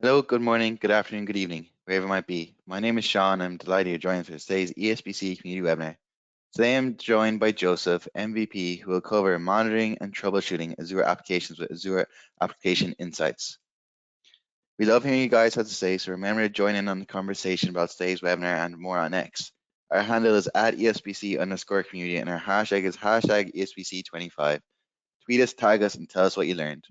Hello, good morning, good afternoon, good evening, wherever it might be. My name is Sean. I'm delighted you're joining us for today's ESPC community webinar. Today I'm joined by Joseph, MVP, who will cover monitoring and troubleshooting Azure applications with Azure Application Insights. We love hearing you guys have to say, so remember to join in on the conversation about today's webinar and more on X. Our handle is @ESPC_community and our hashtag is #ESPC25. Tweet us, tag us, and tell us what you learned.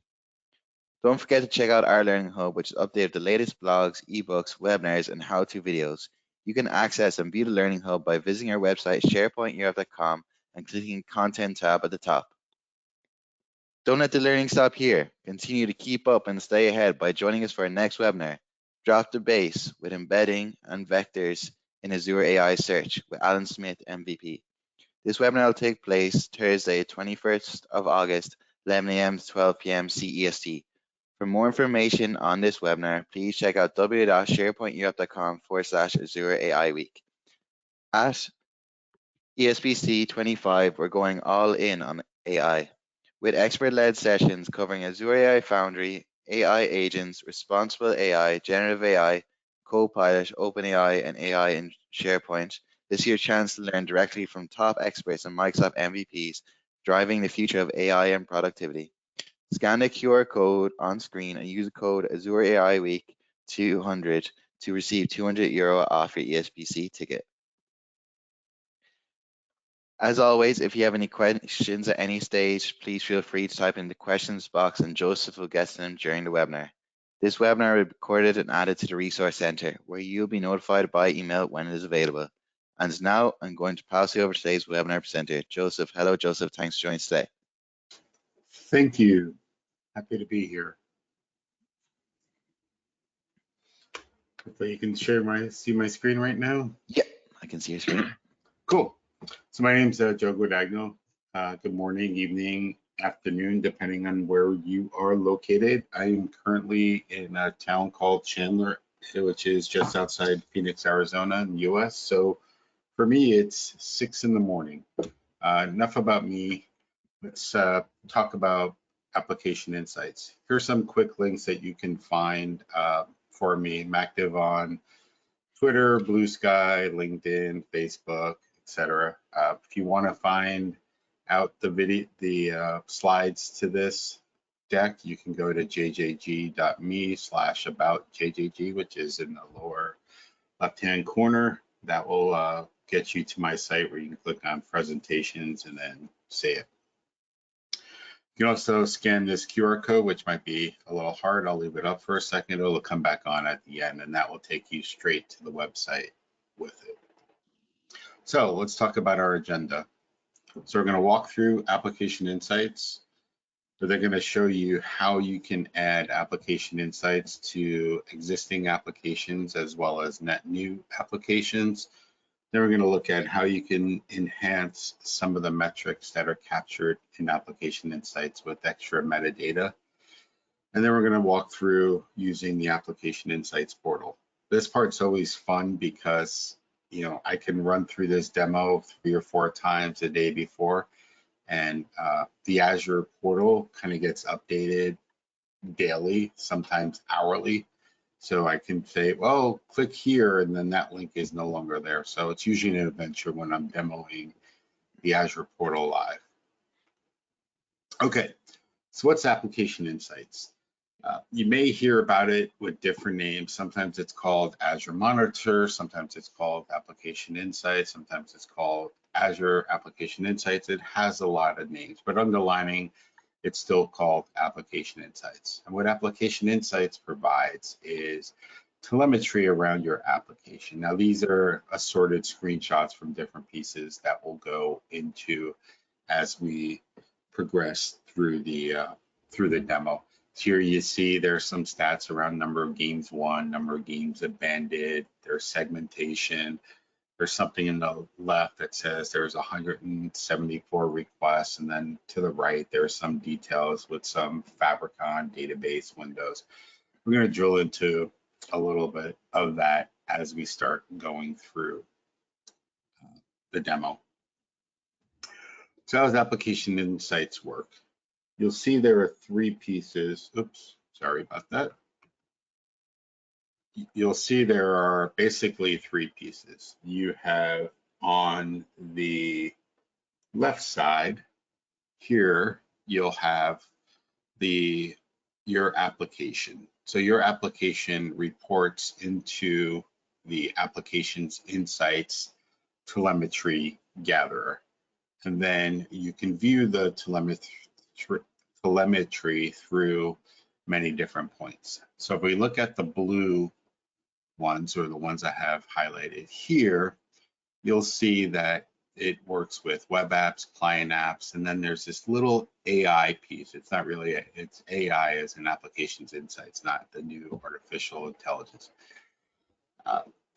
Don't forget to check out our Learning Hub, which is updated with the latest blogs, ebooks, webinars, and how-to videos. You can access and view the Learning Hub by visiting our website, sharepointeurope.com, and clicking Content tab at the top. Don't let the learning stop here. Continue to keep up and stay ahead by joining us for our next webinar, Drop the Base with Embedding and Vectors in Azure AI Search with Alan Smith, MVP. This webinar will take place Thursday, 21st of August, 11 a.m. to 12 p.m. CEST. For more information on this webinar, please check out www.sharepointeurope.com/Azure AI Week. At ESPC 25, we're going all in on AI, with expert-led sessions covering Azure AI Foundry, AI agents, responsible AI, generative AI, Copilot, OpenAI, and AI in SharePoint. This is your chance to learn directly from top experts and Microsoft MVPs driving the future of AI and productivity. Scan the QR code on screen and use the code Azure AI Week 200 to receive €200 off your ESPC ticket. As always, if you have any questions at any stage, please feel free to type in the questions box and Joseph will get to them during the webinar. This webinar will be recorded and added to the Resource Center, where you'll be notified by email when it is available. And now I'm going to pass you over to today's webinar presenter, Joseph. Hello, Joseph. Thanks for joining us today. Thank you. Happy to be here. Hopefully you can see my screen right now. Yep, I can see your screen. Cool. So my name's Joe Guadagno. Good morning, evening, afternoon, depending on where you are located. I am currently in a town called Chandler, which is just outside Phoenix, Arizona in the US. So for me, it's 6 in the morning. Enough about me. Let's talk about application insights. Here's some quick links that you can find for me. I'm active on Twitter, Blue Sky, LinkedIn, Facebook, etc. If you want to find out the slides to this deck, you can go to jjg.me/aboutjjg, which is in the lower left-hand corner. That will get you to my site where you can click on presentations and then say it. You can also scan this QR code, which might be a little hard. I'll leave it up for a second. It'll come back on at the end, and that will take you straight to the website with it. So let's talk about our agenda. So we're going to walk through application insights, where they're going to show you how you can add application insights to existing applications as well as net new applications. Then we're going to look at how you can enhance some of the metrics that are captured in application insights with extra metadata. And then we're going to walk through using the application insights portal. This part's always fun because, I can run through this demo 3 or 4 times a day before, and the Azure portal kind of gets updated daily, sometimes hourly. So I can say, well, click here, and then that link is no longer there. So it's usually an adventure when I'm demoing the Azure portal live. Okay, so what's application insights? You may hear about it with different names. Sometimes it's called Azure Monitor, sometimes it's called Application Insights, sometimes it's called Azure Application Insights. It has a lot of names, but underlining, it's still called Application Insights. And what Application Insights provides is telemetry around your application. Now, these are assorted screenshots from different pieces that will go into as we progress through the demo. Here you see there's some stats around number of games won, number of games abandoned, there's segmentation. There's something in the left that says there's 174 requests, and then to the right there's some details with some Fabricon database windows. We're going to drill into a little bit of that as we start going through the demo. So how does application insights work? You'll see there are 3 pieces. Oops, sorry about that. you'll see there are basically three pieces. You have on the left side here, you'll have your application. So your application reports into the application's insights telemetry gatherer. And then you can view the telemetry through many different points. So if we look at the blue ones, or the ones I have highlighted here, you'll see that it works with web apps, client apps, and then there's this little AI piece. It's not really, it's AI as an application's insights, not the new artificial intelligence.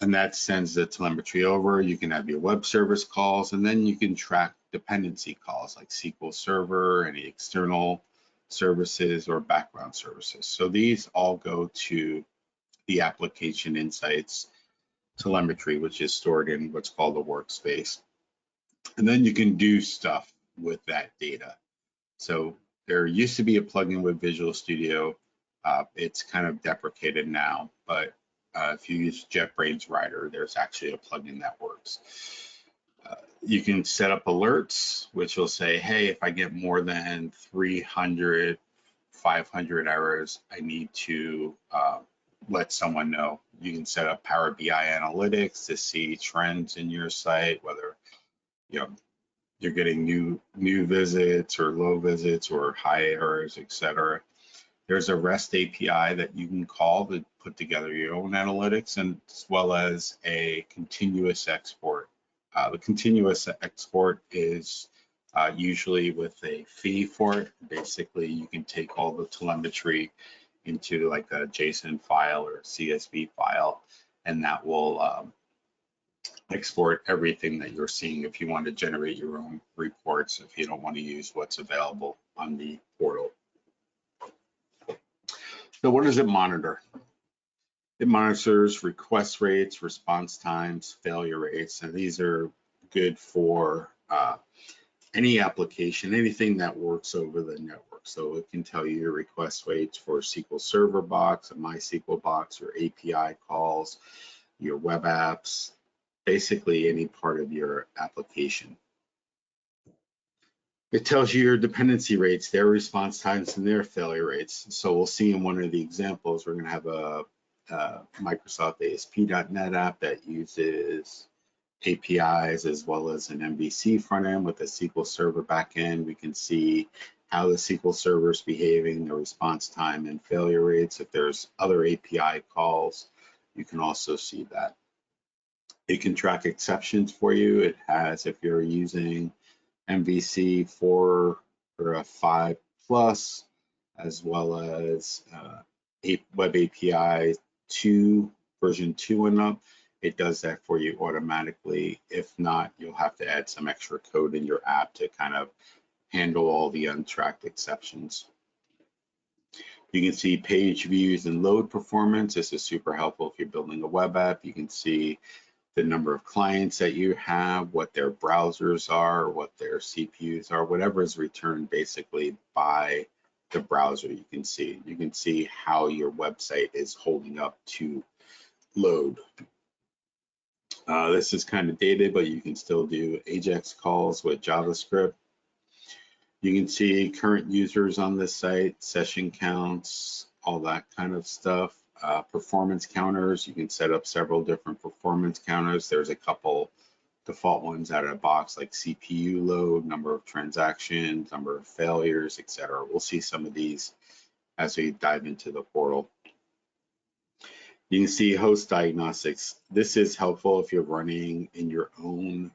And that sends the telemetry over. You can have your web service calls, and then you can track dependency calls like SQL Server, any external services or background services. So these all go to the application insights telemetry, which is stored in what's called a workspace. And then you can do stuff with that data. So there used to be a plugin with Visual Studio. It's kind of deprecated now, but if you use JetBrains Writer, there's actually a plugin that works. You can set up alerts, which will say, hey, if I get more than 300, 500 errors, I need to let someone know. You can set up Power BI analytics to see trends in your site, whether you're getting new visits or low visits or high errors, etc. There's a REST API that you can call to put together your own analytics, and as well as a continuous export. The continuous export is usually with a fee for it. Basically, you can take all the telemetry into like a JSON file or a CSV file, and that will export everything that you're seeing if you want to generate your own reports, if you don't want to use what's available on the portal. So what does it monitor? It monitors request rates, response times, failure rates, and these are good for any application, anything that works over the network. So it can tell you your request rates for a SQL Server box, a MySQL box, or API calls, your web apps, basically any part of your application. It tells you your dependency rates, their response times, and their failure rates. So we'll see in one of the examples, we're going to have a Microsoft ASP.NET app that uses APIs as well as an MVC front end with a SQL Server backend. We can see how the SQL Server is behaving, the response time and failure rates. If there's other API calls, you can also see that. It can track exceptions for you. It has, if you're using MVC 4 or a 5 plus, as well as Web API 2, version 2 and up, it does that for you automatically. If not, you'll have to add some extra code in your app to kind of handle all the untracked exceptions. You can see page views and load performance. This is super helpful if you're building a web app. You can see the number of clients that you have, what their browsers are, what their CPUs are, whatever is returned basically by the browser. You can see how your website is holding up to load. This is kind of dated, but you can still do AJAX calls with JavaScript. You can see current users on this site, session counts, all that kind of stuff. Performance counters, you can set up several different performance counters. There's a couple default ones out of the box, like CPU load, number of transactions, number of failures, etc. We'll see some of these as we dive into the portal. You can see host diagnostics. This is helpful if you're running in your own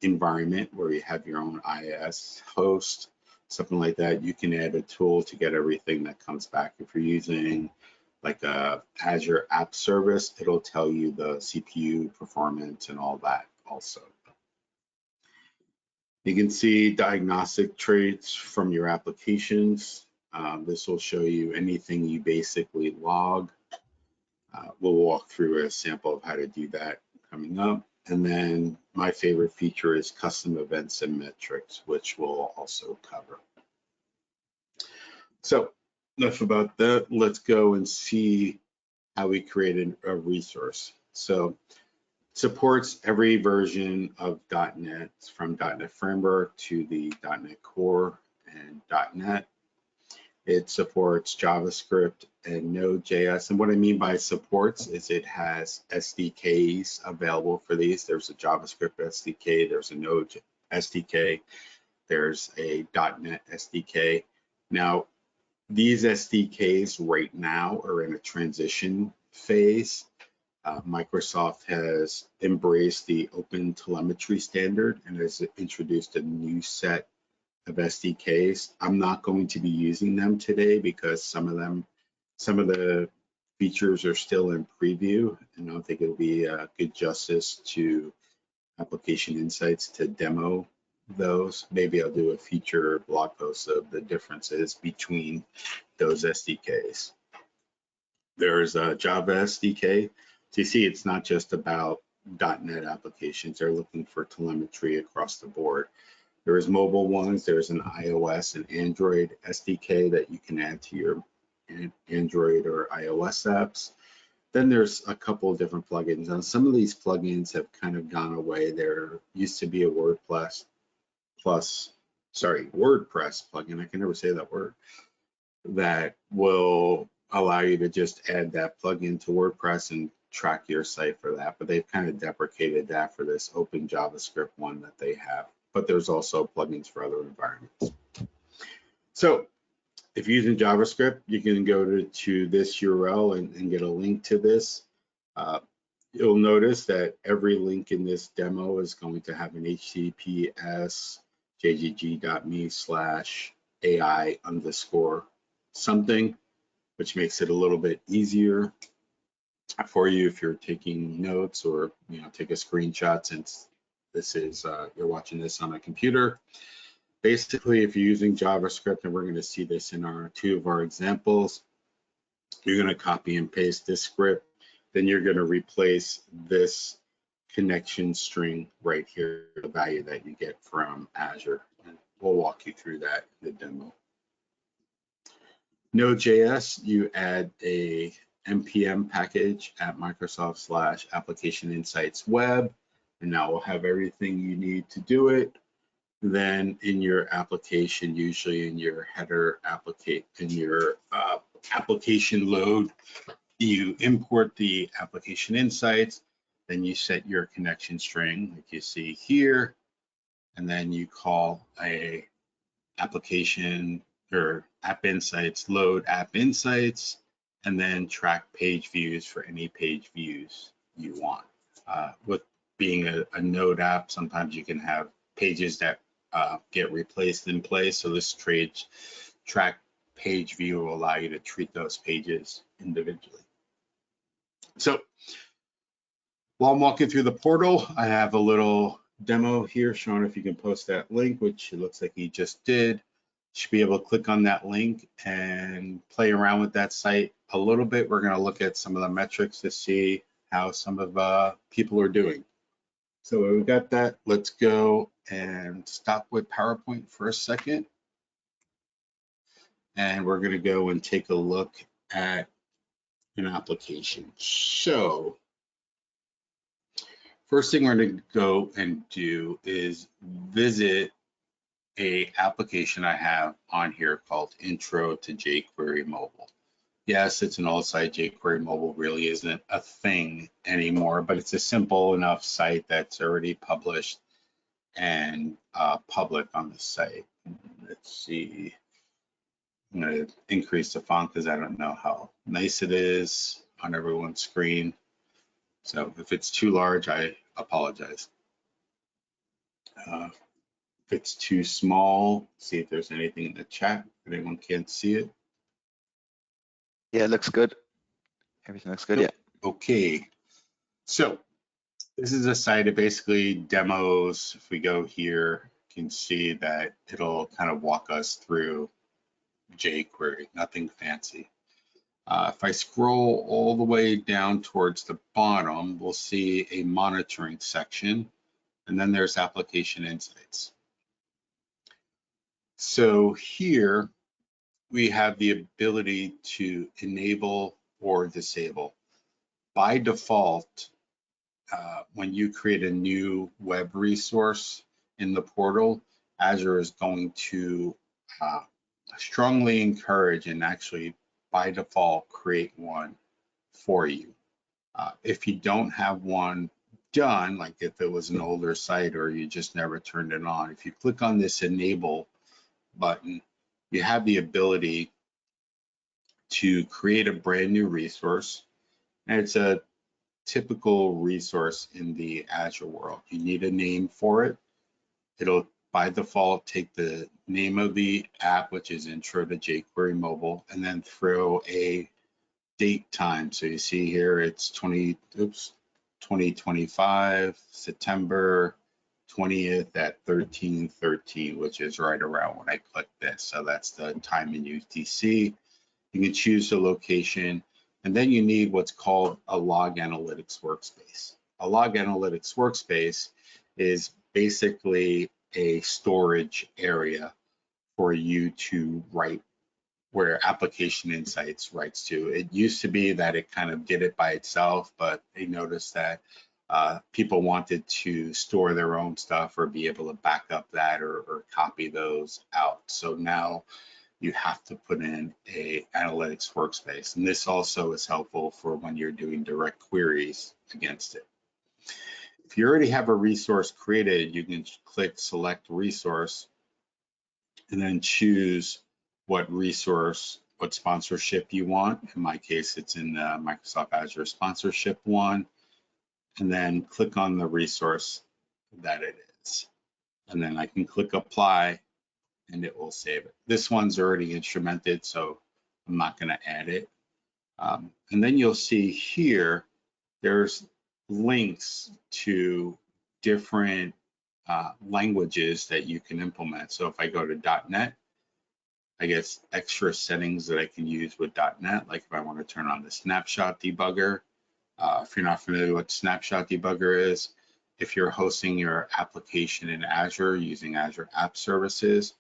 environment where you have your own IIS host, something like that. You can add a tool to get everything that comes back. If you're using like a Azure App Service, it'll tell you the CPU performance and all that also. You can see diagnostic traits from your applications. This will show you anything you basically log. We'll walk through a sample of how to do that coming up. And then my favorite feature is custom events and metrics, which we'll also cover. So enough about that. Let's go and see how we created a resource. So supports every version of .NET, from .NET Framework to the .NET Core and .NET. It supports JavaScript and Node.js. And what I mean by supports is it has SDKs available for these. There's a JavaScript SDK, there's a Node SDK, there's a .NET SDK. Now, these SDKs right now are in a transition phase. Microsoft has embraced the open telemetry standard and has introduced a new set of SDKs. I'm not going to be using them today because some of the features are still in preview, and I don't think it'll be good justice to Application Insights to demo those. Maybe I'll do a future blog post of the differences between those SDKs. There's a Java SDK. So you see, it's not just about .NET applications. They're looking for telemetry across the board. There's mobile ones. There's an iOS and Android SDK that you can add to your Android or iOS apps. Then there's a couple of different plugins. And some of these plugins have kind of gone away. There used to be a WordPress plugin. I can never say that word. That will allow you to just add that plugin to WordPress and track your site for that. But they've kind of deprecated that for this open JavaScript one that they have. But there's also plugins for other environments. So if you're using JavaScript, you can go to this URL and get a link to this. You'll notice that every link in this demo is going to have an HTTPS jgg.me/AI_something, which makes it a little bit easier for you if you're taking notes or take a screenshot, since this is you're watching this on a computer. Basically, if you're using JavaScript, and we're going to see this in two of our examples, you're going to copy and paste this script, then you're going to replace this connection string right here, the value that you get from Azure. And we'll walk you through that in the demo. Node.js, you add a npm package at Microsoft/Application Insights Web, and now we'll have everything you need to do it. Then in your application, usually in your header application load, you import the application insights, then you set your connection string like you see here, and then you call a application or app insights load app insights, and then track page views for any page views you want. With being a node app, sometimes you can have pages that get replaced in place. So this track page view will allow you to treat those pages individually. So while I'm walking through the portal, I have a little demo here showing if you can post that link, which it looks like he just did. You should be able to click on that link and play around with that site a little bit. We're going to look at some of the metrics to see how some of people are doing. So we've got that. Let's go and stop with PowerPoint for a second. And we're going to go and take a look at an application. So first thing we're going to go and do is visit a application I have on here called Intro to jQuery Mobile. Yes, it's an old site. jQuery Mobile really isn't a thing anymore, but it's a simple enough site that's already published and public on the site. Let's see. I'm going to increase the font because I don't know how nice it is on everyone's screen. So if it's too large, I apologize. If it's too small, see if there's anything in the chat. If anyone can't see it. Yeah, it looks good. Everything looks good, yeah. Okay. So this is a site that basically demos. If we go here, you can see that it'll kind of walk us through jQuery, nothing fancy. If I scroll all the way down towards the bottom, we'll see a monitoring section, and then there's application insights. So here we have the ability to enable or disable. by default, when you create a new web resource in the portal, Azure is going to strongly encourage and actually by default create one for you. If you don't have one done, like if it was an older site or you just never turned it on, if you click on this enable button, you have the ability to create a brand new resource. And it's a typical resource in the Azure world. You need a name for it. It'll by default take the name of the app, which is Intro to jQuery Mobile, and then throw a date time. So you see here it's 2025 September 20th at 13:13, which is right around when I click this. So that's the time in UTC. You can choose the location, and then you need what's called a log analytics workspace. A log analytics workspace is basically a storage area for you to write where Application Insights writes to. It used to be that it kind of did it by itself, but they noticed that people wanted to store their own stuff or be able to back up that or copy those out. So now you have to put in a analytics workspace. And this also is helpful for when you're doing direct queries against it. If you already have a resource created, you can click select resource and then choose what resource, what sponsorship you want. In my case, it's in the Microsoft Azure sponsorship one, and then click on the resource that it is. And then I can click apply and it will save it. This one's already instrumented, so I'm not going to add it. And then you'll see here, there's links to different languages that you can implement. So if I go to .NET, I get extra settings that I can use with .NET, like if I want to turn on the snapshot debugger. If you're not familiar with what snapshot debugger is, if you're hosting your application in Azure using Azure App Services,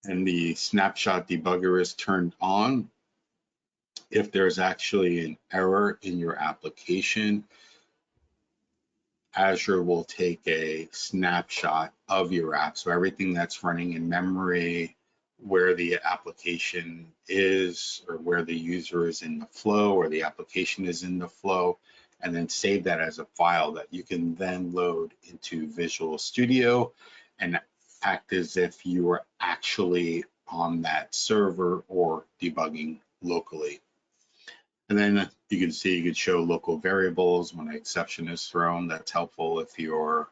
and the snapshot debugger is turned on, if there's actually an error in your application, Azure will take a snapshot of your app. So everything that's running in memory, where the application is, or where the user is in the flow, or the application is in the flow, and then save that as a file that you can then load into Visual Studio and act as if you were actually on that server or debugging locally. And then you can see you can show local variables when an exception is thrown. That's helpful if you're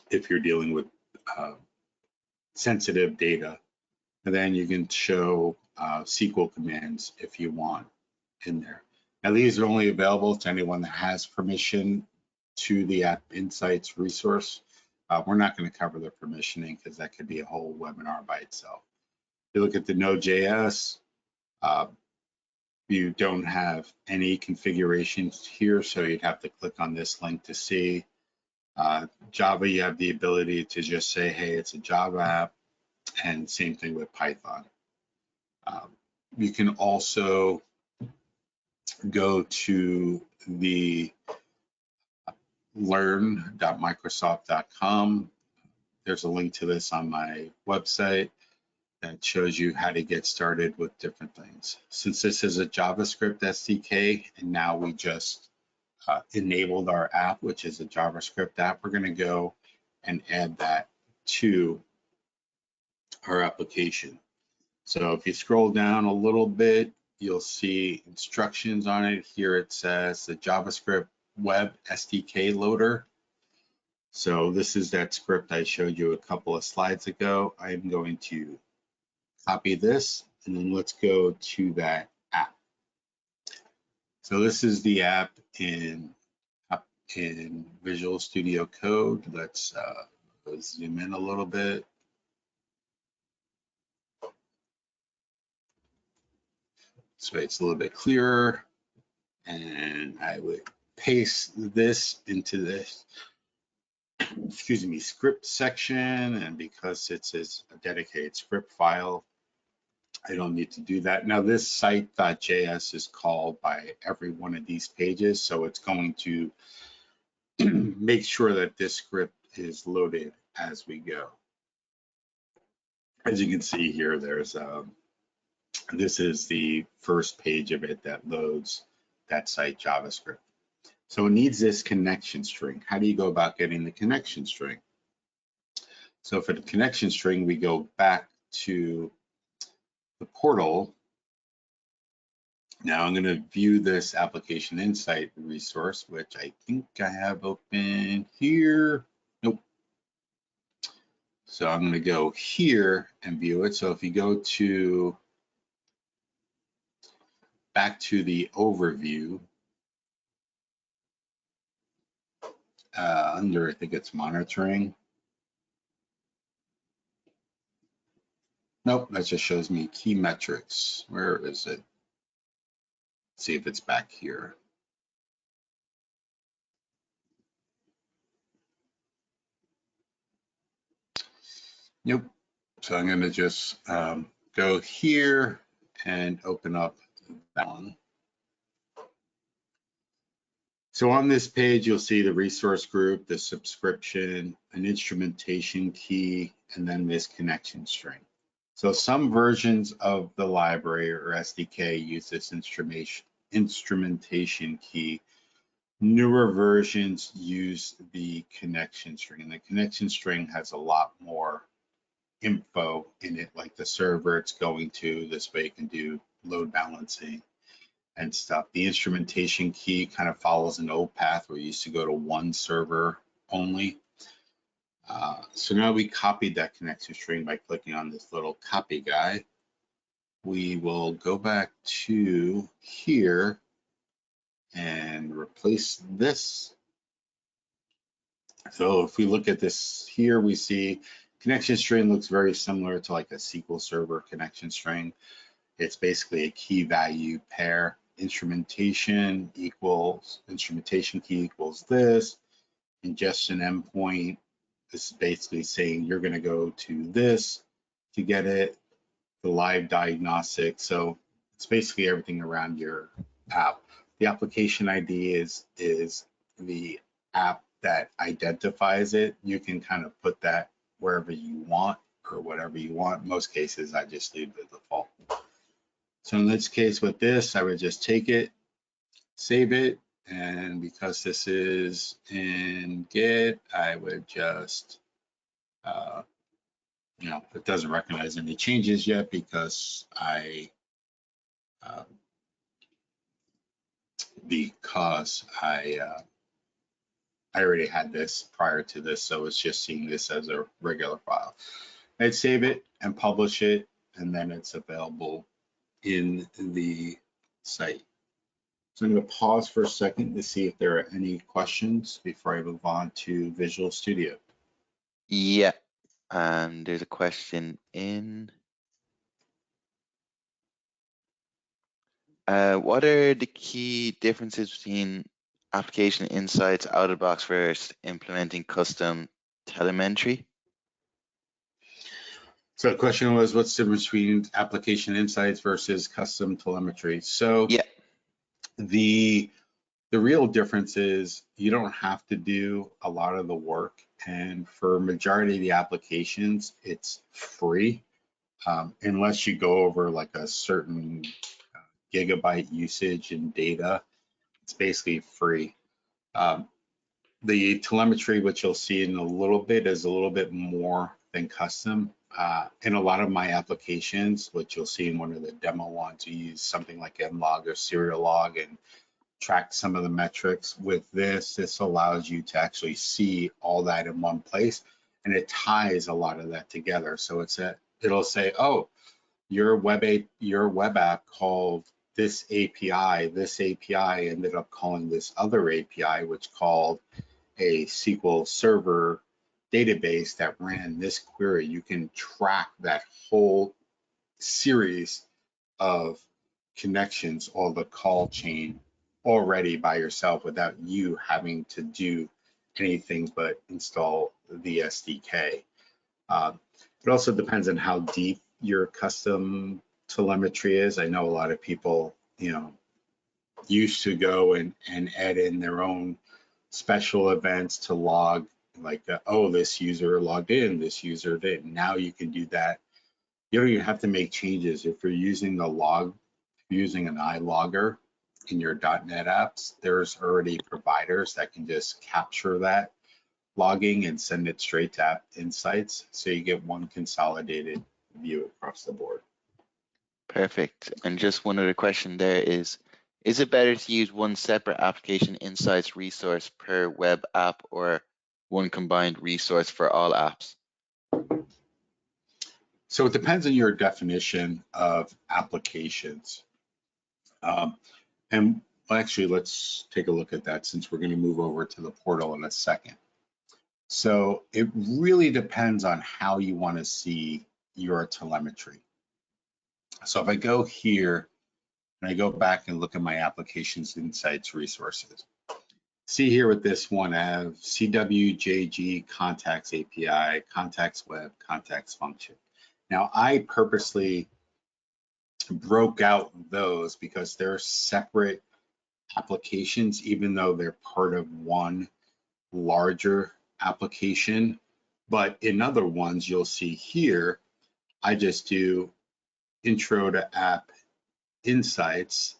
dealing with sensitive data. And then you can show SQL commands if you want in there. Now these are only available to anyone that has permission to the App Insights resource. We're not going to cover the permissioning because that could be a whole webinar by itself. If you look at the Node.js, you don't have any configurations here, so you'd have to click on this link to see. Java, you have the ability to just say, hey, it's a Java app, and same thing with Python. You can also go to the learn.microsoft.com. There's a link to this on my website that shows you how to get started with different things. Since this is a JavaScript SDK, and now we just enabled our app, which is a JavaScript app, we're going to go and add that to our application. So if you scroll down a little bit, you'll see instructions on it. Here it says the JavaScript Web SDK Loader. So this is that script I showed you a couple of slides ago. I'm going to copy this, and then let's go to that app. So this is the app in Visual Studio Code. Let's zoom in a little bit. So it's a little bit clearer, and I would paste this into this, excuse me, script section, and because it's a dedicated script file, I don't need to do that. Now this site.js is called by every one of these pages, so it's going to make sure that this script is loaded as we go. As you can see here, there's this is the first page of it that loads that site JavaScript. So it needs this connection string. How do you go about getting the connection string? So for the connection string, we go back to the portal. Now I'm going to view this application insight resource, which I think I have open here. Nope. So I'm going to go here and view it. So if you go to back to the overview, under, I think it's monitoring. Nope, that just shows me key metrics. Where is it? Let's see if it's back here. Nope. So I'm going to just go here and open up that one. So on this page, you'll see the resource group, the subscription, an instrumentation key, and then this connection string. So some versions of the library or SDK use this instrumentation key. Newer versions use the connection string, and the connection string has a lot more info in it, like the server it's going to. This way you can do load balancing and stuff. The instrumentation key kind of follows an old path where you used to go to one server only. So now we copied that connection string by clicking on this little copy guy. We will go back to here and replace this. So if we look at this here, we see connection string looks very similar to like a SQL Server connection string. It's basically a key value pair. Instrumentation equals, instrumentation key equals this. Ingestion endpoint, this is basically saying you're going to go to this to get it. The live diagnostic, so it's basically everything around your app. The application ID is the app that identifies it. You can kind of put that wherever you want or whatever you want. In most cases, I just leave the default. So in this case with this, I would just take it, save it, and because this is in Git, I would just, it doesn't recognize any changes yet because I already had this prior to this, so it's just seeing this as a regular file. I'd save it and publish it, and then it's available in the site. So I'm going to pause for a second to see if there are any questions before I move on to Visual Studio. Yeah, there's a question in. What are the key differences between Application Insights out of the box versus implementing custom telemetry? So the question was, what's the difference between Application Insights versus custom telemetry? So yeah, the real difference is you don't have to do a lot of the work, and for majority of the applications, it's free, unless you go over like a certain gigabyte usage in data. It's basically free. The telemetry, which you'll see in a little bit, is a little bit more than custom. In a lot of my applications, which you'll see in one of the demo ones, you use something like mlog or serial log and track some of the metrics. With this allows you to actually see all that in one place, and it ties a lot of that together. So it'll say, oh, your web app called this API ended up calling this other API, which called a SQL Server database that ran this query. You can track that whole series of connections or the call chain already by yourself without you having to do anything but install the SDK. It also depends on how deep your custom telemetry is. I know a lot of people, used to go and add in their own special events to log, like, oh, this user logged in, this user didn't. Now you can do that. You don't even have to make changes. If you're using the log, using an iLogger in your .NET apps, there's already providers that can just capture that logging and send it straight to App Insights. So you get one consolidated view across the board. Perfect. And just one other question there is it better to use one separate application insights resource per web app or one combined resource for all apps? So it depends on your definition of applications. And actually, let's take a look at that since we're going to move over to the portal in a second. So it really depends on how you want to see your telemetry. So if I go here and I go back and look at my applications insights resources, see here with this one, I have CWJG contacts API, contacts web, contacts function. Now I purposely broke out those because they're separate applications, even though they're part of one larger application. But in other ones, you'll see here, I just do intro to app insights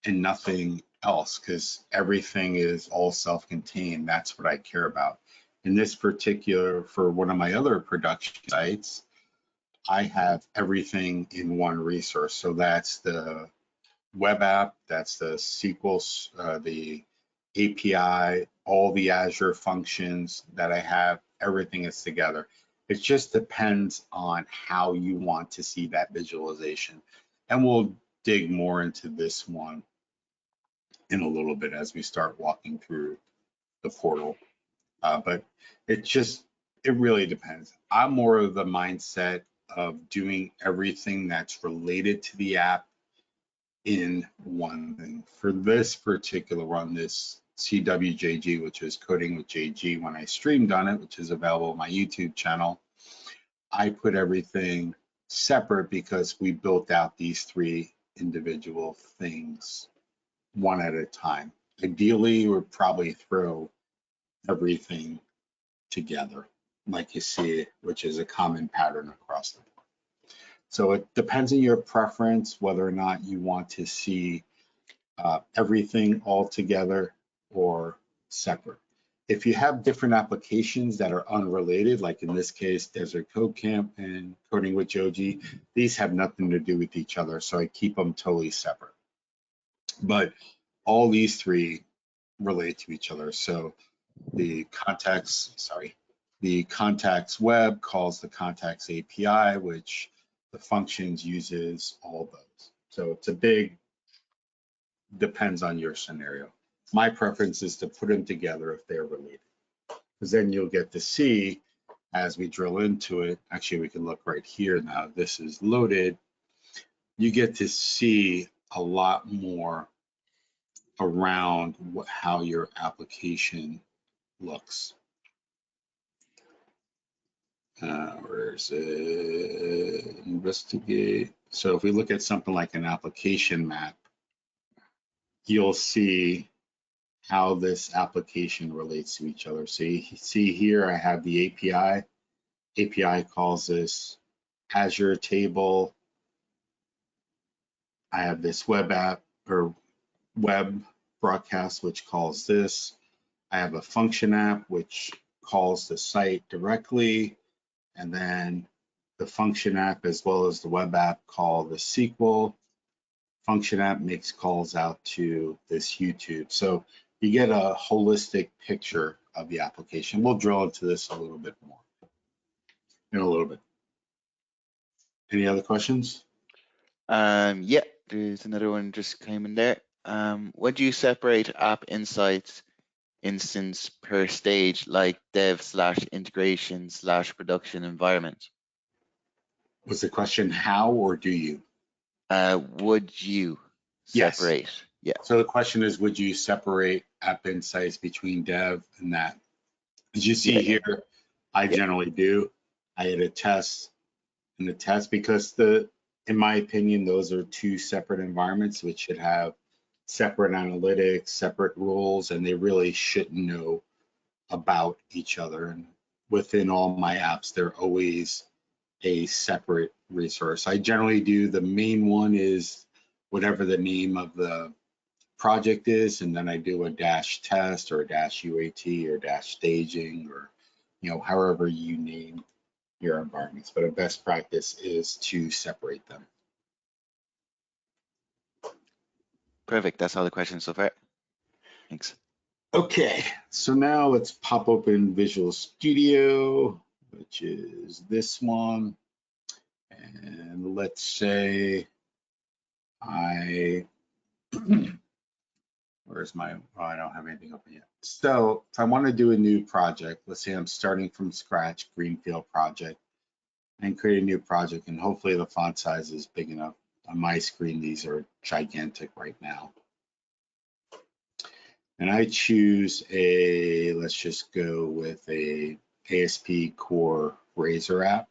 and nothing else because everything is all self-contained. That's what I care about. In this particular, for one of my other production sites, I have everything in one resource. So that's the web app, that's the SQL, the API, all the Azure functions that I have, everything is together. It just depends on how you want to see that visualization. And we'll dig more into this one in a little bit as we start walking through the portal. But it really depends. I'm more of the mindset of doing everything that's related to the app in one thing. For this particular one, this CWJG, which is coding with JG, when I streamed on it, which is available on my YouTube channel, I put everything separate because we built out these three individual things one at a time. Ideally, we'd probably throw everything together like you see it, which is a common pattern across the board. So it depends on your preference, whether or not you want to see everything all together or separate. If you have different applications that are unrelated, like in this case, Desert Code Camp and Coding with Joji, these have nothing to do with each other, so I keep them totally separate. But all these three relate to each other. So the contacts web calls the contacts API, which the functions uses all those. So it's a big, depends on your scenario. My preference is to put them together if they're related, because then you'll get to see as we drill into it. Actually, we can look right here now. This is loaded. You get to see a lot more around how your application looks. Where's it? Investigate. So if we look at something like an application map, you'll see how this application relates to each other. So you see here, I have the API. API calls this Azure table. I have this web app or web broadcast, which calls this. I have a function app, which calls the site directly. And then the function app as well as the web app call the SQL. Function app makes calls out to this YouTube. So you get a holistic picture of the application. We'll drill into this a little bit more in a little bit. Any other questions? Yeah, there's another one just came in there. Would you separate app insights instance per stage, like dev/integration/production environment? Was the question how or do you? Would you separate? Yes. Yeah. So the question is, would you separate app insights between dev and that? As you see here, I generally do. I had a test and the test because the in my opinion, those are two separate environments which should have separate analytics, separate rules, and they really shouldn't know about each other. And within all my apps, they're always a separate resource. I generally do the main one is whatever the name of the project is, and then I do a dash test or a dash UAT or dash staging, or however you name your environments. But a best practice is to separate them. Perfect. That's all the questions so far. Thanks. Okay, so now let's pop open Visual Studio, which is this one. And let's say where's my, I don't have anything open yet. So if I want to do a new project, let's say I'm starting from scratch, greenfield project, and create a new project, and hopefully the font size is big enough. On my screen, these are gigantic right now. And I choose let's just go with a ASP Core Razor app.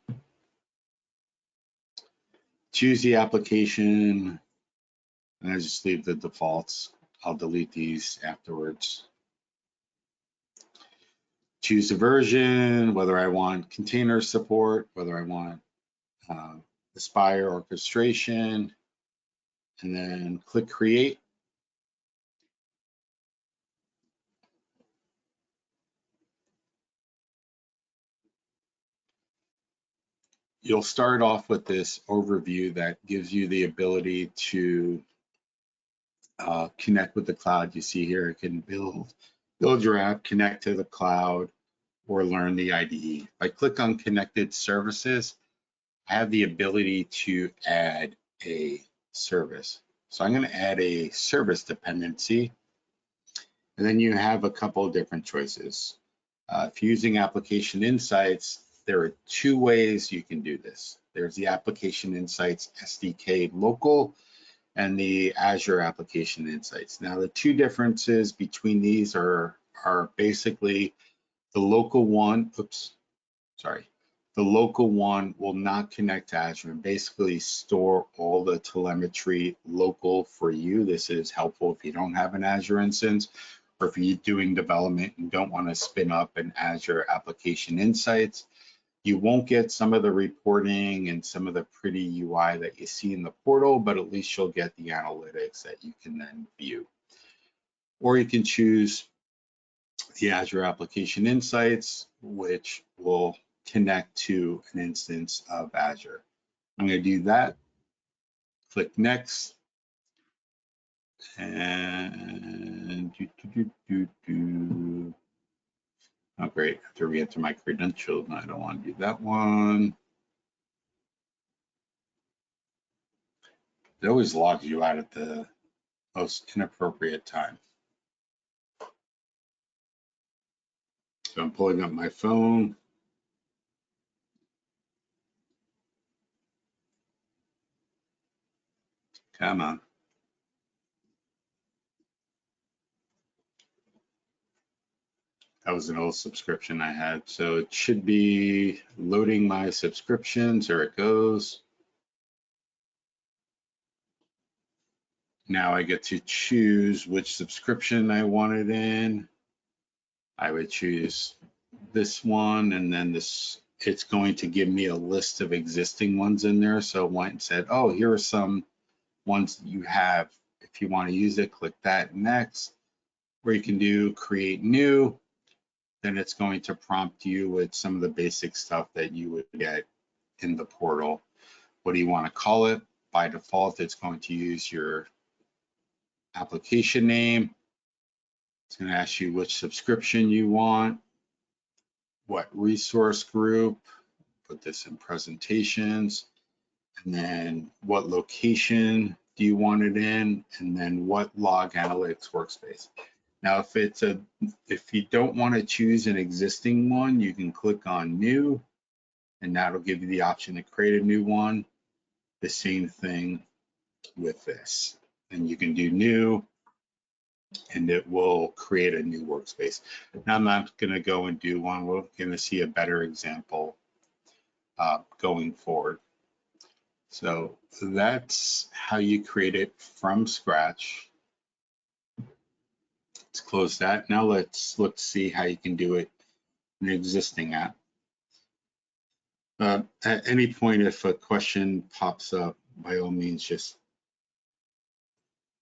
Choose the application, and I just leave the defaults. I'll delete these afterwards. Choose the version, whether I want container support, whether I want Aspire orchestration, and then click Create. You'll start off with this overview that gives you the ability to connect with the cloud. You see here, it can build your app, connect to the cloud, or learn the IDE. If I click on Connected Services, I have the ability to add a service. So I'm going to add a service dependency. And then you have a couple of different choices. If you're using Application Insights, there are two ways you can do this. There's the Application Insights SDK local and the Azure Application Insights. Now, the two differences between these are basically the local one, the local one will not connect to Azure and basically store all the telemetry local for you. This is helpful if you don't have an Azure instance, or if you're doing development and don't want to spin up an Azure Application Insights. You won't get some of the reporting and some of the pretty UI that you see in the portal, but at least you'll get the analytics that you can then view. Or you can choose the Azure Application Insights, which will connect to an instance of Azure. I'm going to do that. Click Next. And oh, great. I have to re-enter my credentials. No, I don't want to do that one. It always logs you out at the most inappropriate time. So I'm pulling up my phone. Come on. That was an old subscription I had. So it should be loading my subscriptions. There it goes. Now I get to choose which subscription I want it in. I would choose this one, and then it's going to give me a list of existing ones in there. So it went and said, oh, here are some ones that you have. If you want to use it, click that next, where you can do create new. Then it's going to prompt you with some of the basic stuff that you would get in the portal. What do you want to call it? By default, it's going to use your application name. It's going to ask you which subscription you want, what resource group, put this in presentations, and then what location do you want it in, and then what log analytics workspace. Now, if you don't want to choose an existing one, you can click on new, and that'll give you the option to create a new one. The same thing with this, and you can do new, and it will create a new workspace. Now, I'm not going to go and do one. We're going to see a better example going forward. So that's how you create it from scratch. Let's close that. Now let's look to see how you can do it in an existing app. At any point, if a question pops up, by all means, just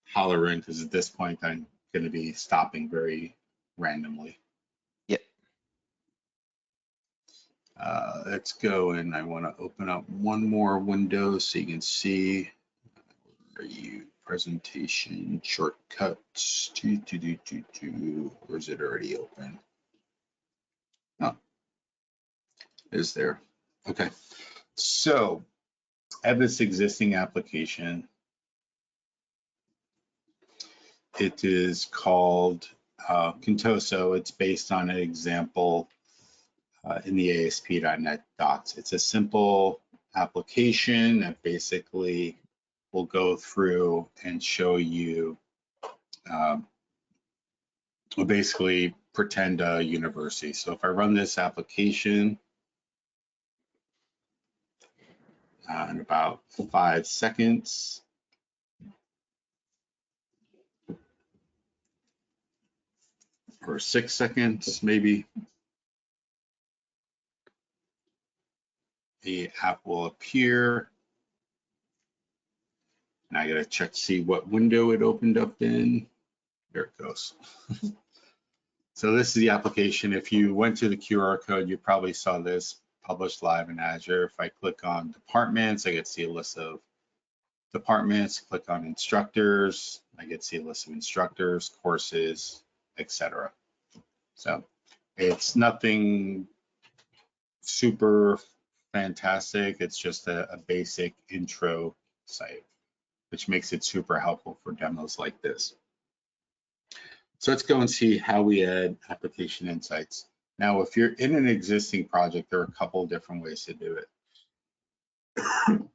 holler in, because at this point, I'm going to be stopping very randomly. Yep. Let's go, and I want to open up one more window so you can see. Where are you? Presentation shortcuts. Or is it already open? Oh, is there? Okay. So I have this existing application. It is called Contoso. It's based on an example in the ASP.NET docs. It's a simple application that basically will go through and show you, will basically pretend a university. So if I run this application in about 5 seconds, or 6 seconds, maybe, the app will appear. Now I gotta check to see what window it opened up in. There it goes. So this is the application. If you went to the QR code, you probably saw this published live in Azure. If I click on departments, I get to see a list of departments. Click on instructors, I get to see a list of instructors, courses, etc. So it's nothing super fantastic. It's just a basic intro site, which makes it super helpful for demos like this. So let's go and see how we add application insights. Now, if you're in an existing project, there are a couple of different ways to do it.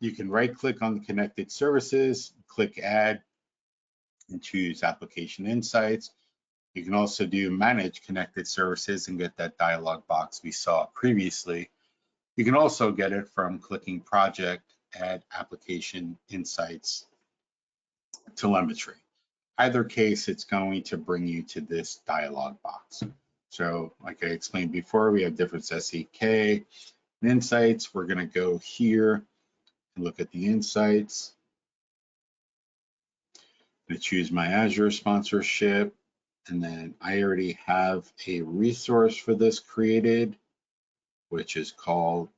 You can right-click on the connected services, click Add, and choose Application Insights. You can also do Manage Connected Services and get that dialog box we saw previously. You can also get it from clicking Project, Add Application Insights, Telemetry. Either case, it's going to bring you to this dialog box. So like I explained before, we have different SEK and insights. We're going to go here and look at the insights. I'm going to choose my Azure sponsorship. And then I already have a resource for this created, which is called,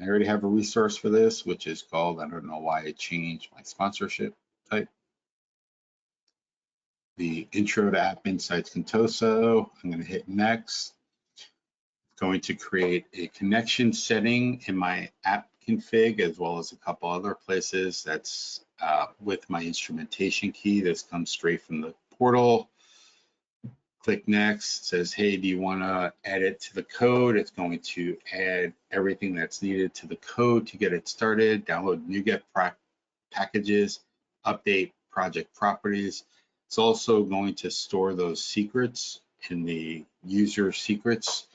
I already have a resource for this, which is called, I don't know why I changed my sponsorship type. The Intro to App Insights Contoso. I'm going to hit next. Going to create a connection setting in my app config, as well as a couple other places. That's with my instrumentation key. This comes straight from the portal. Click next. It says, hey, do you want to add it to the code? It's going to add everything that's needed to the code to get it started. Download NuGet packages, update project properties. It's also going to store those secrets in the user secrets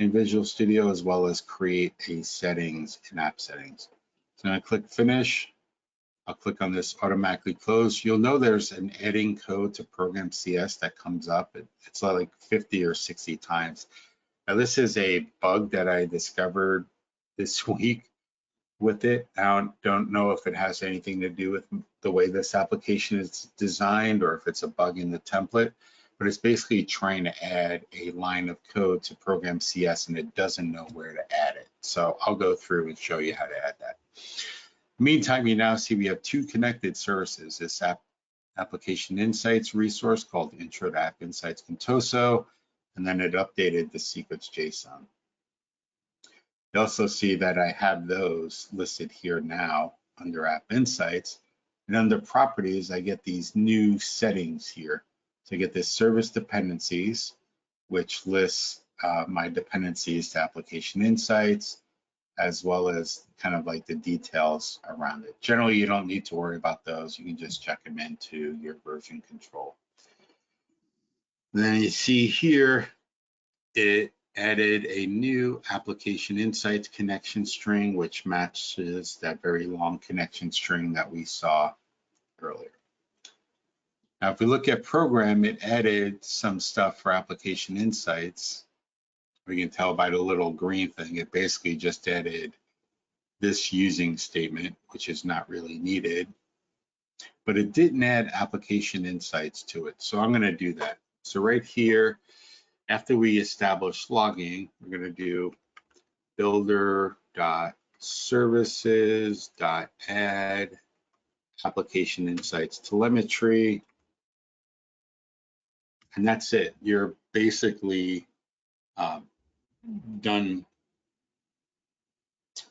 in Visual Studio, as well as create a settings in app settings. So I'm going to click finish. I'll click on this automatically close. You'll know there's an adding code to program CS that comes up. It's like 50 or 60 times. Now this is a bug that I discovered this week with it. I don't know if it has anything to do with the way this application is designed or if it's a bug in the template, but it's basically trying to add a line of code to program CS and it doesn't know where to add it. So I'll go through and show you how to add that. Meantime, you now see we have two connected services, this Application Insights resource called Intro to App Insights Contoso, and then it updated the secrets JSON. You also see that I have those listed here now under App Insights, and under Properties, I get these new settings here. So I get this Service Dependencies, which lists my dependencies to Application Insights, as well as kind of like the details around it. Generally, you don't need to worry about those. You can just check them into your version control. Then you see here, it added a new application insights connection string, which matches that very long connection string that we saw earlier. Now, if we look at program, it added some stuff for application insights. We can tell by the little green thing, it basically just added this using statement, which is not really needed, but it didn't add application insights to it. So I'm going to do that. So right here, after we establish logging, we're going to do builder.services.add application insights telemetry. And that's it. You're basically done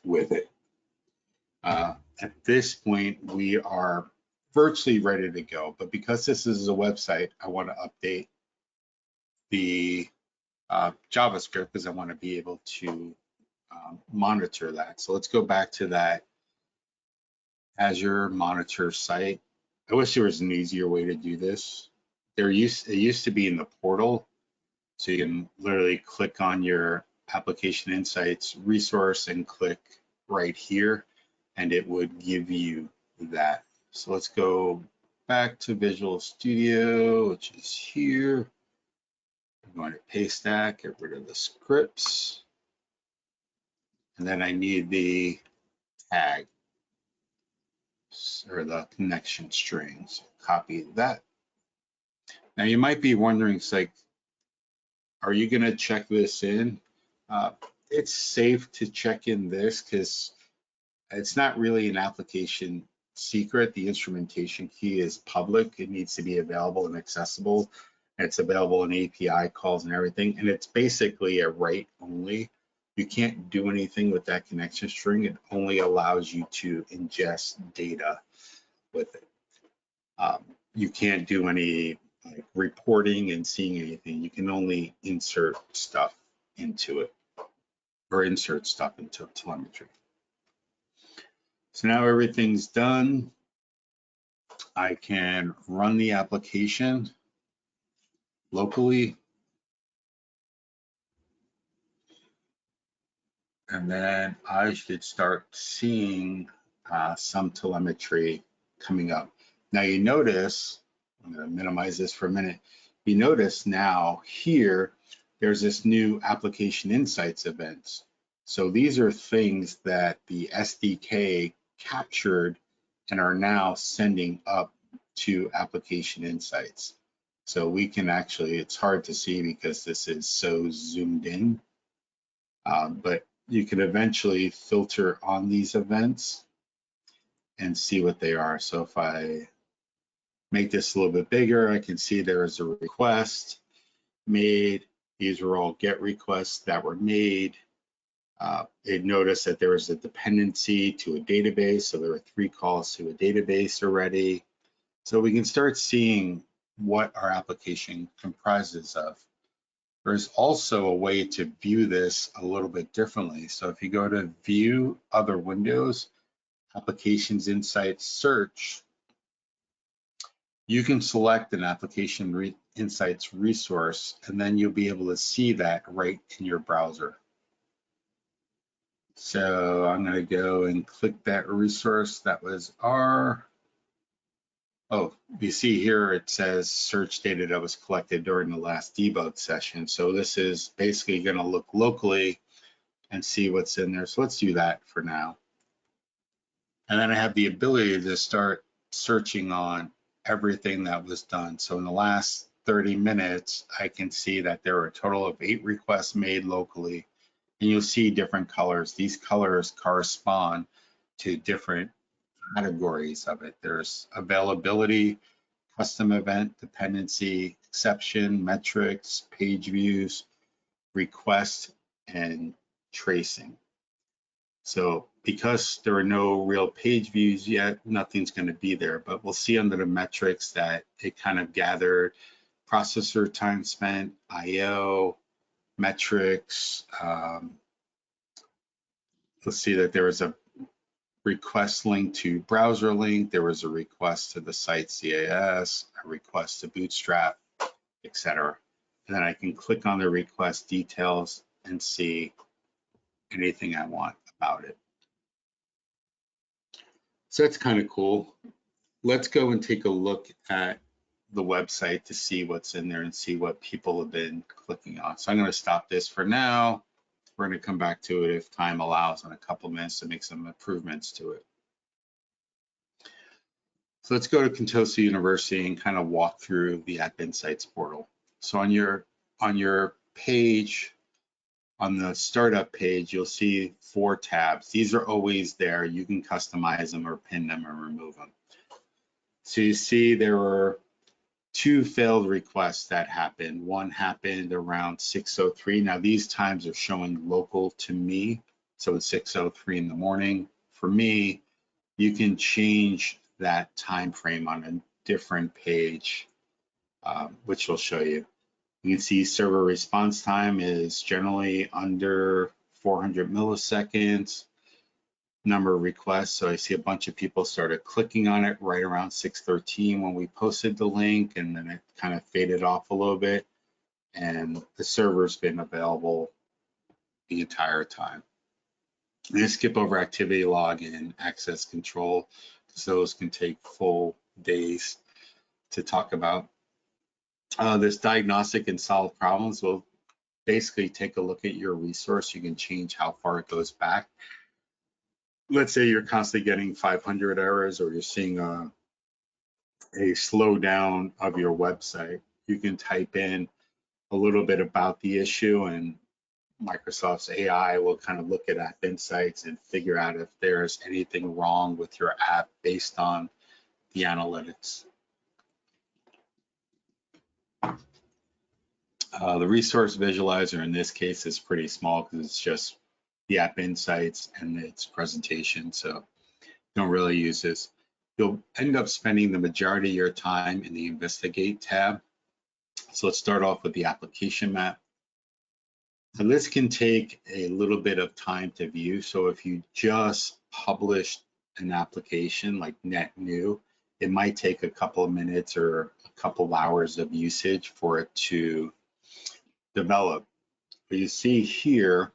with it. At this point, we are virtually ready to go. But because this is a website, I want to update the JavaScript because I want to be able to monitor that. So let's go back to that Azure Monitor site. I wish there was an easier way to do this. It used to be in the portal, so you can literally click on your application insights resource and click right here, and it would give you that. So let's go back to Visual Studio, which is here. I'm going to paste that, get rid of the scripts, and then I need the tag or the connection strings. Copy that. Now you might be wondering, it's like, are you going to check this in? It's safe to check in this because it's not really an application secret. The instrumentation key is public. It needs to be available and accessible. It's available in API calls and everything. And it's basically a write only. You can't do anything with that connection string. It only allows you to ingest data with it. You can't do any like reporting and seeing anything. You can only insert stuff into it or insert stuff into telemetry. So now everything's done. I can run the application locally. And then I should start seeing some telemetry coming up. Now you notice, I'm going to minimize this for a minute. You notice now here, there's this new application insights events. So these are things that the SDK captured and are now sending up to application insights. So we can actually, it's hard to see because this is so zoomed in, but you can eventually filter on these events and see what they are. So if I make this a little bit bigger, I can see there is a request made. These were all GET requests that were made. It noticed that there was a dependency to a database. So there were 3 calls to a database already. So we can start seeing what our application comprises of. There's also a way to view this a little bit differently. So if you go to View, Other Windows, Applications Insights Search, you can select an Application Insights resource, and then you'll be able to see that right in your browser. So I'm going to go and click that resource. That was you see here it says search data that was collected during the last debug session. So this is basically going to look locally and see what's in there. So let's do that for now. And then I have the ability to start searching on everything that was done. So in the last 30 minutes, I can see that there were a total of 8 requests made locally. And you'll see different colors. These colors correspond to different categories of it. There's availability, custom event, dependency, exception, metrics, page views, request, and tracing. So because there are no real page views yet, nothing's going to be there, but we'll see under the metrics that it kind of gathered processor time spent, IO, metrics. You'll see that there was a request link to browser link, there was a request to the site CAS, a request to Bootstrap, etc. And then I can click on the request details and see anything I want about it. So that's kind of cool. Let's go and take a look at the website to see what's in there and see what people have been clicking on. So I'm going to stop this for now. We're going to come back to it if time allows in a couple minutes to make some improvements to it. So let's go to Contosa University and kind of walk through the App Insights portal. So on your page, on the startup page, you'll see 4 tabs. These are always there. You can customize them or pin them or remove them. So you see there were 2 failed requests that happened. One happened around 6:03. Now these times are showing local to me. So it's 6:03 in the morning. For me, you can change that time frame on a different page, which will show you. You can see server response time is generally under 400 milliseconds. Number of requests, so I see a bunch of people started clicking on it right around 6:13 when we posted the link, and then it kind of faded off a little bit, and the server's been available the entire time. I'm going to skip over activity log and access control, because those can take full days to talk about. This diagnostic and solve problems will basically take a look at your resource. You can change how far it goes back. Let's say you're constantly getting 500 errors, or you're seeing a slowdown of your website. You can type in a little bit about the issue, and Microsoft's AI will kind of look at App Insights and figure out if there's anything wrong with your app based on the analytics. The resource visualizer in this case is pretty small because it's just the App Insights and its presentation, so don't really use this. You'll end up spending the majority of your time in the Investigate tab. So let's start off with the application map. And this can take a little bit of time to view. So if you just published an application like net new, it might take a couple of minutes or a couple of hours of usage for it to develop. But you see here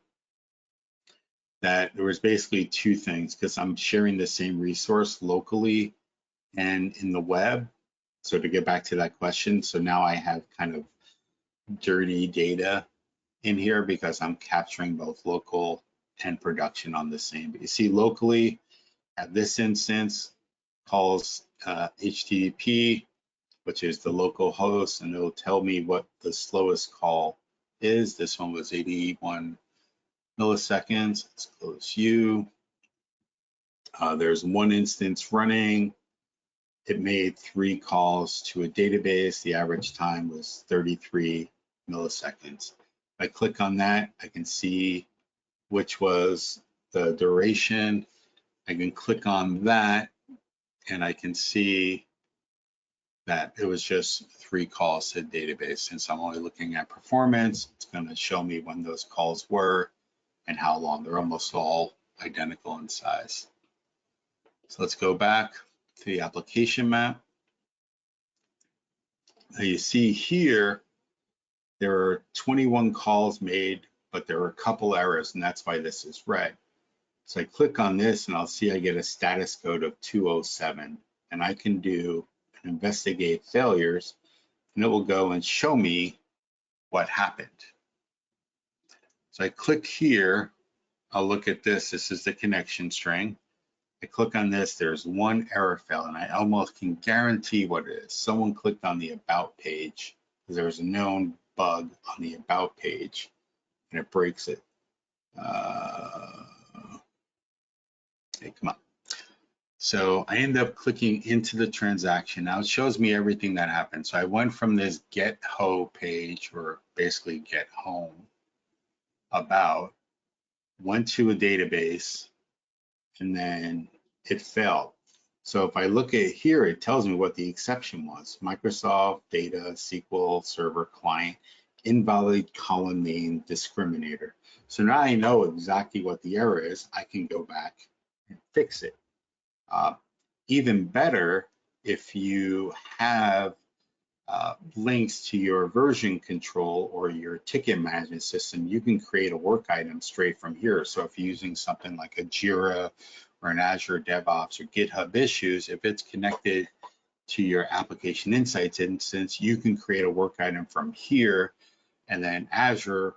that there was basically 2 things, because I'm sharing the same resource locally and in the web. So to get back to that question, so now I have kind of dirty data in here because I'm capturing both local and production on the same. But you see locally at this instance calls HTTP, which is the local host, and it'll tell me what the slowest call is. This one was 81 milliseconds. Let's close U. There's 1 instance running. It made 3 calls to a database. The average time was 33 milliseconds. If I click on that, I can see which was the duration. I can click on that and I can see that it was just 3 calls to the database. Since I'm only looking at performance, it's going to show me when those calls were and how long. They're almost all identical in size. So let's go back to the application map. Now you see here, there are 21 calls made, but there are a couple errors, and that's why this is red. So I click on this and I'll see I get a status code of 207, and I can do an investigate failures, and it will go and show me what happened. So I click here, I'll look at this. This is the connection string. I click on this, there's 1 error fail, and I almost can guarantee what it is. Someone clicked on the about page because there was a known bug on the about page and it breaks it. Hey, come on. So I end up clicking into the transaction. Now it shows me everything that happened. So I went from this get ho page, or basically get home, about, went to a database, and then it failed. So if I look at here, it tells me what the exception was. Microsoft Data SQL Server Client invalid column name discriminator. So now I know exactly what the error is. I can go back and fix it. Even better, if you have links to your version control or your ticket management system, you can create a work item straight from here. So if you're using something like a Jira or an Azure DevOps or GitHub Issues, if it's connected to your Application Insights instance, you can create a work item from here, and then Azure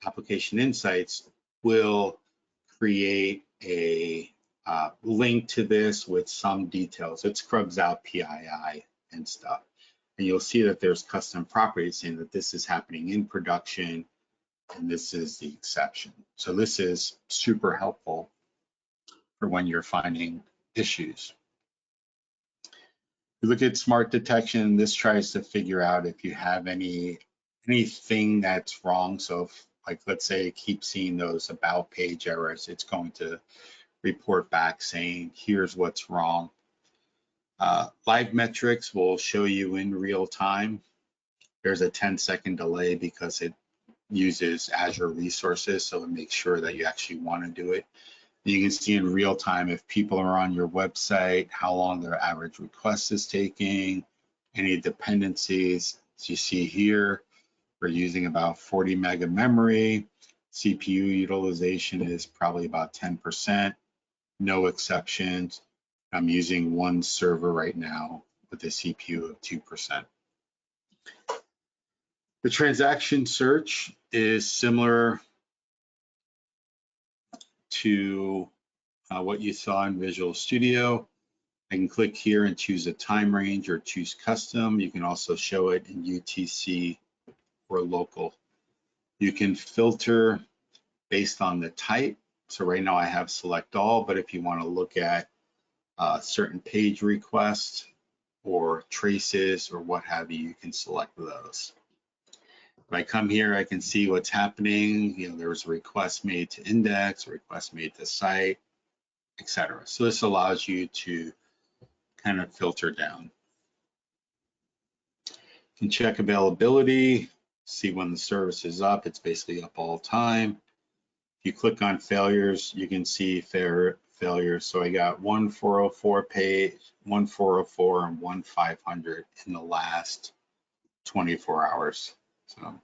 Application Insights will create a link to this with some details. It scrubs out PII and stuff. And you'll see that there's custom properties saying that this is happening in production and this is the exception. So this is super helpful for when you're finding issues. You look at smart detection, this tries to figure out if you have anything that's wrong. So if, like, let's say it keeps seeing those about page errors, it's going to report back saying, here's what's wrong. Live metrics will show you in real time. There's a 10-second delay because it uses Azure resources, so it makes sure that you actually want to do it. You can see in real time if people are on your website, how long their average request is taking, any dependencies. As you see here, we're using about 40 meg of memory. CPU utilization is probably about 10%, no exceptions. I'm using one server right now with a CPU of 2%. The transaction search is similar to what you saw in Visual Studio. I can click here and choose a time range or choose custom. You can also show it in UTC or local. You can filter based on the type. So right now I have select all, but if you want to look at certain page requests or traces or what have you, you can select those. If I come here, I can see what's happening. You know, there was a request made to index, a request made to site, etc. So this allows you to kind of filter down. You can check availability, see when the service is up. It's basically up all the time. If you click on failures, you can see failures. So I got 1404 page, 1404 and 1500 in the last 24 hours. So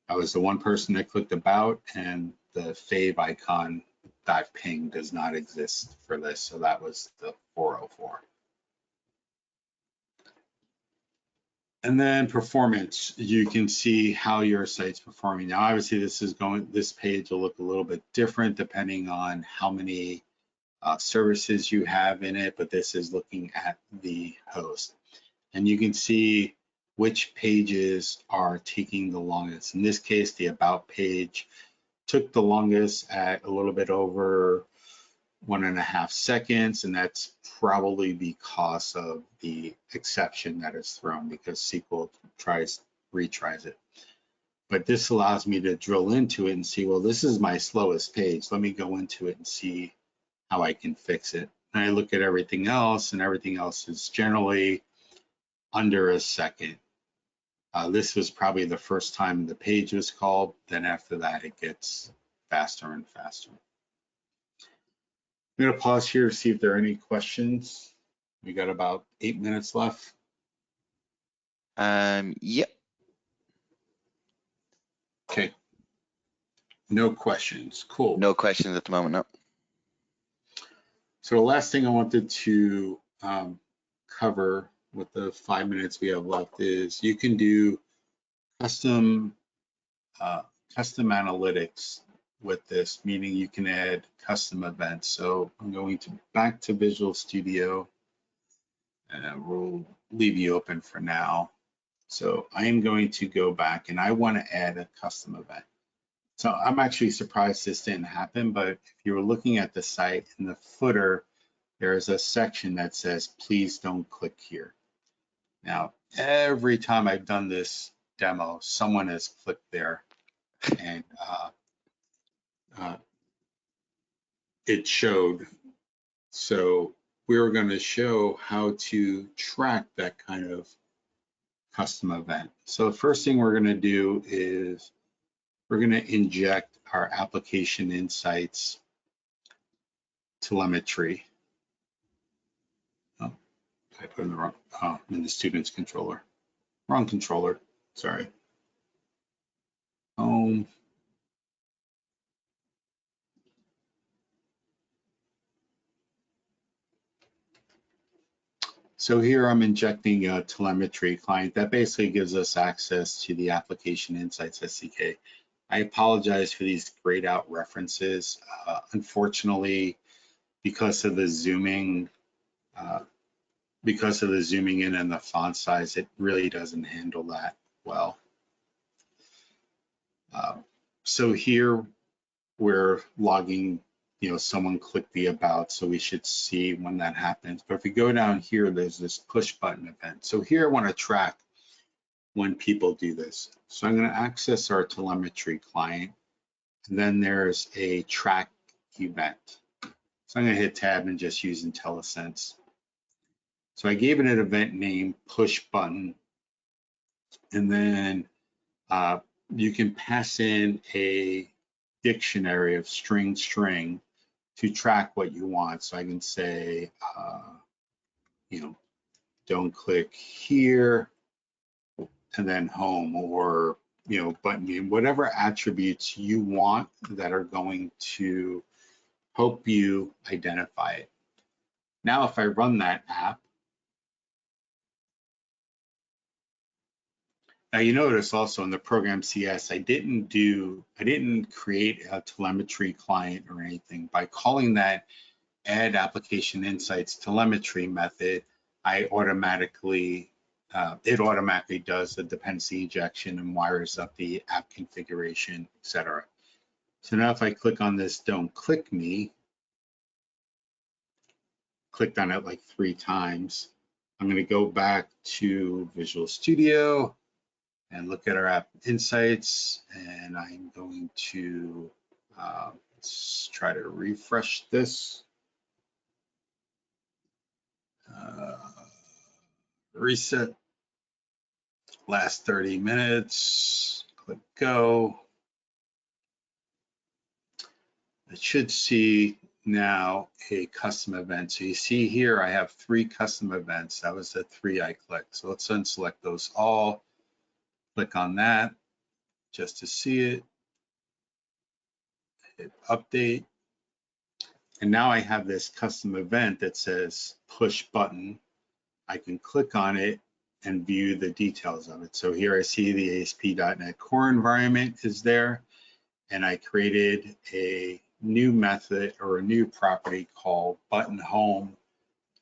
I was the one person that clicked about, and the fave icon .ping does not exist for this. So that was the 404. And then performance, you can see how your site's performing. Now, obviously, this page will look a little bit different depending on how many services you have in it, but this is looking at the host. And you can see which pages are taking the longest. In this case, the about page took the longest at a little bit over 1.5 seconds, and that's probably because of the exception that is thrown because SQL retries it. But this allows me to drill into it and see, well, this is my slowest page. Let me go into it and see how I can fix it. And I look at everything else, and everything else is generally under a second. This was probably the first time the page was called. Then after that, it gets faster and faster. I'm going to pause here to see if there are any questions. We got about 8 minutes left. Yep. Okay. No questions. Cool. No questions at the moment, no. So the last thing I wanted to cover with the 5 minutes we have left is you can do custom analytics with this, meaning you can add custom events. So I'm going to back to Visual Studio, and we'll leave you open for now. So I am going to go back, and I want to add a custom event. So I'm actually surprised this didn't happen, but if you were looking at the site in the footer, there's a section that says, please don't click here. Now, every time I've done this demo, someone has clicked there, and it showed. So we're going to show how to track that kind of custom event. So the first thing we're going to do is we're going to inject our Application Insights telemetry. Oh, I put in the wrong, in the student's controller. Wrong controller, sorry. Home. So here I'm injecting a telemetry client that basically gives us access to the Application Insights SDK. I apologize for these grayed out references. Unfortunately, because of the zooming in and the font size, it really doesn't handle that well. So here we're logging, someone clicked the about, so we should see when that happens. But if we go down here, there's this push button event. So here I want to track when people do this. So I'm going to access our telemetry client, and then there's a track event. So I'm going to hit tab and just use IntelliSense. So I gave it an event name, push button, and then you can pass in a dictionary of string to track what you want. So I can say, don't click here, and then home, or button name, whatever attributes you want that are going to help you identify it. Now, if I run that app, now you notice also in the program CS, I didn't create a telemetry client or anything. By calling that add application insights telemetry method, it automatically does the dependency injection and wires up the app configuration, etc. So now if I click on this, don't click me, clicked on it like 3 times, I'm going to go back to Visual Studio and look at our app insights, and I'm going to let's try to refresh this. Reset. Last 30 minutes, click go. It should see now a custom event. So you see here, I have 3 custom events. That was the 3 I clicked. So let's unselect those all. Click on that just to see it. Hit update. And now I have this custom event that says push button. I can click on it and view the details of it. So here I see the ASP.NET Core environment is there, and I created a new method or a new property called button home,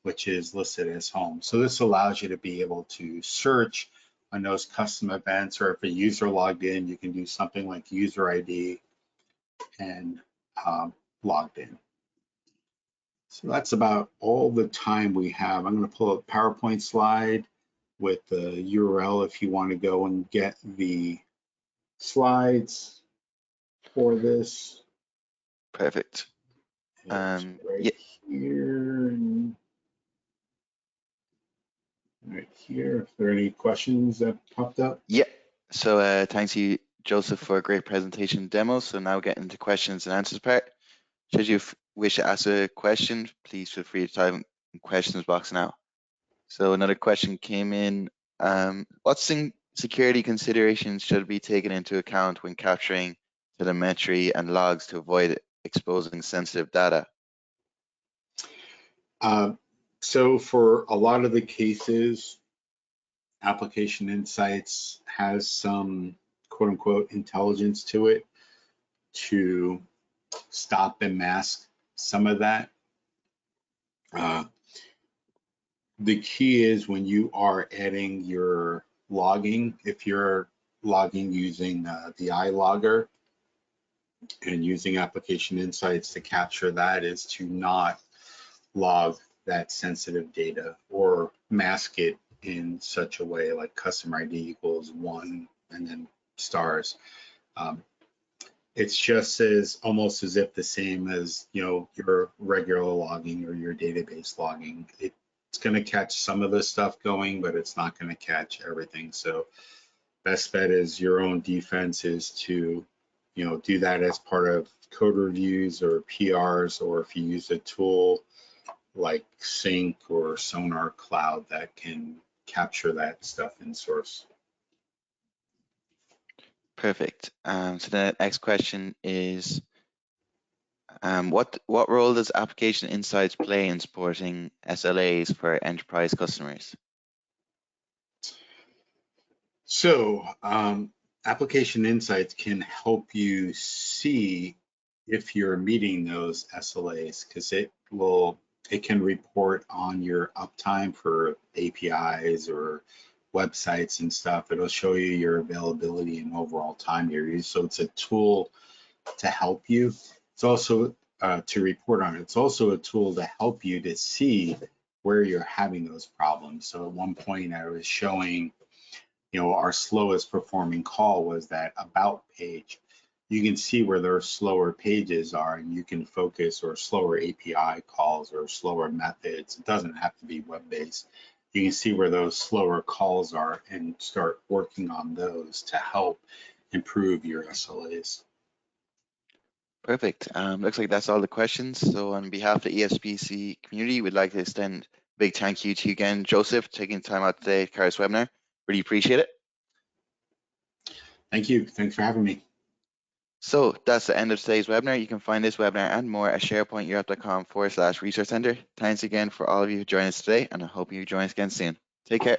which is listed as home. So this allows you to be able to search on those custom events, or if a user logged in, you can do something like user ID and logged in. So that's about all the time we have. I'm going to pull a PowerPoint slide with the URL if you want to go and get the slides for this. Perfect. Right Yeah. here and right here. If there are any questions that popped up? Yeah. So thanks you, Joseph, for a great presentation demo. So now we're getting to questions and answers part. Should you wish to ask a question, please feel free to type in the questions box now. So another question came in. What security considerations should be taken into account when capturing telemetry and logs to avoid exposing sensitive data? So for a lot of the cases, Application Insights has some quote unquote intelligence to it to stop and mask some of that. The key is when you are adding your logging, if you're logging using the iLogger and using Application Insights to capture that, is to not log that sensitive data or mask it in such a way like customer ID equals 1 and then stars. It's just almost as if the same as your regular logging or your database logging. It's going to catch some of the stuff going, but it's not going to catch everything. So best bet is your own defense is to do that as part of code reviews or PRs, or if you use a tool like Sync or Sonar Cloud that can capture that stuff in source. Perfect. So the next question is, what role does Application Insights play in supporting SLAs for enterprise customers? So Application Insights can help you see if you're meeting those SLAs, because it can report on your uptime for APIs or websites and stuff. It'll show you your availability and overall time you use. So it's a tool to help you. It's also to report on it. It's also a tool to help you to see where you're having those problems. So at one point I was showing, our slowest performing call was that about page. You can see where their slower pages are, and you can focus, or slower API calls or slower methods. It doesn't have to be web-based. You can see where those slower calls are and start working on those to help improve your SLAs. Perfect. Looks like that's all the questions. So on behalf of the ESPC community, we'd like to extend a big thank you to you again, Joseph, for taking time out today to carry this webinar. Really appreciate it. Thank you. Thanks for having me. So that's the end of today's webinar. You can find this webinar and more at sharepointeurope.com/resource center. Thanks again for all of you who joined us today, and I hope you join us again soon. Take care.